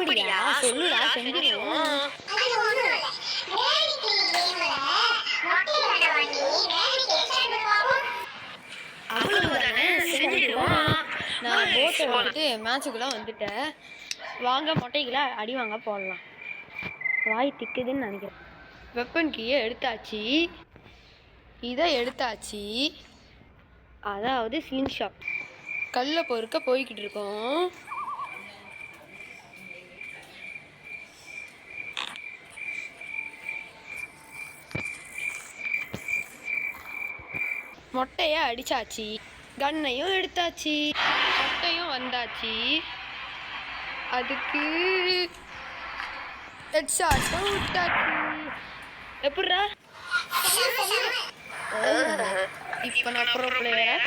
அப்படியா? சொல்லுடா, செஞ்சிருவோம். அவ்வளவுதானே, செஞ்சிருவோம். நான் போட்டை வந்துட்டு மேட்சுக்குள்ள வந்துட்டேன். வாங்க மொட்டைகளை அடி வாங்க போடலாம். வாய் திக்குதுன்னு நினைக்கிறேன். வெப்பன் கீயை எடுத்தாச்சு. இதை எடுத்தாச்சு. அதாவது ஸ்லிங் ஷாட். கல்ல பொறுக்க போய்கிட்டு இருக்கோம். மொட்டைய அடிச்சாச்சு. கண்ணையும் எடுத்தாச்சு. மொட்டையும் வந்தாச்சு. அதுக்கு ஹெட்ஷாட்டும் விட்டாச்சு. எப்படிடா? இப்போ நான் ப்ரோ பிளேயரா?